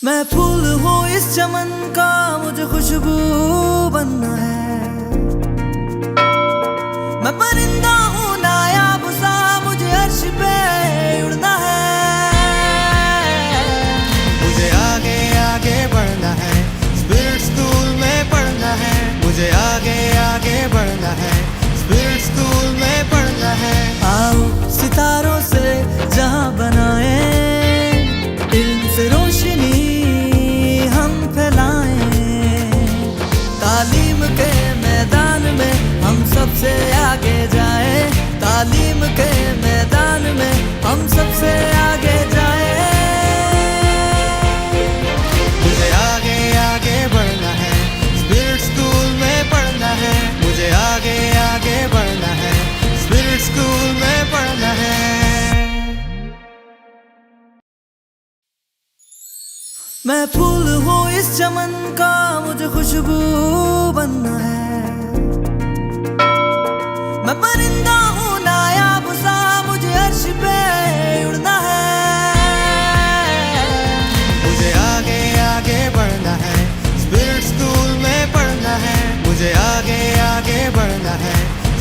मैं फूल हूँ इस चमन का, मुझे खुशबू बनना है। मैं परिंदा हूँ नायाब सा, मुझे अर्श पे उड़ना है। मुझे आगे आगे बढ़ना है, स्पिरिट स्कूल में पढ़ना है। मुझे आगे आगे बढ़ना है, स्पिरिट स्कूल में पढ़ना है। आओ सितारों से जहां बनाए, इल्म से रोशनी हम फैलाएं। तालीम के मैदान में हम सबसे आगे जाएं। तालीम के मैदान में हम सबसे आगे जाएं। मुझे आगे आगे बढ़ना है, स्पिरिट स्कूल में पढ़ना है। मुझे आगे आगे बढ़ना है, स्पिरिट स्कूल में पढ़ना है। मैं फूल हूँ इस चमन का, मुझे खुशबू बनना है। मैं परिंदा हूँ नायाब सा, मुझे अर्श पे उड़ना है। मुझे आगे आगे बढ़ना है, स्पिरिट स्कूल में पढ़ना है। मुझे आगे आगे बढ़ना है,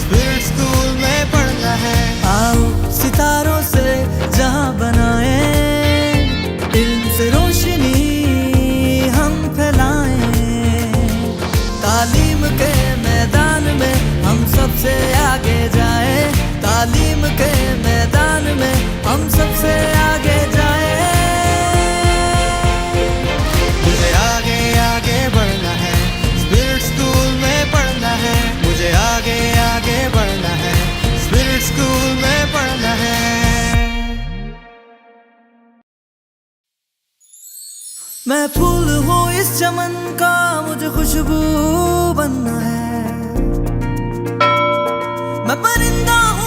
स्पिरिट स्कूल में पढ़ना है। आओ सितारों से जहां बनाए, इल्म से रोशनी हम फैलाएं। तालीम के मैदान में हम सबसे आगे जाएं। तालीम के मैदान में हम सबसे आगे जाएं। मुझे आगे आगे बढ़ना है, स्पिरिट स्कूल में पढ़ना है। मुझे आगे आगे बढ़ना है, स्पिरिट स्कूल में पढ़ना है। मैं फूल हूँ इस चमन का, मुझे खुशबू बनना है। मैं परिंदा हूँ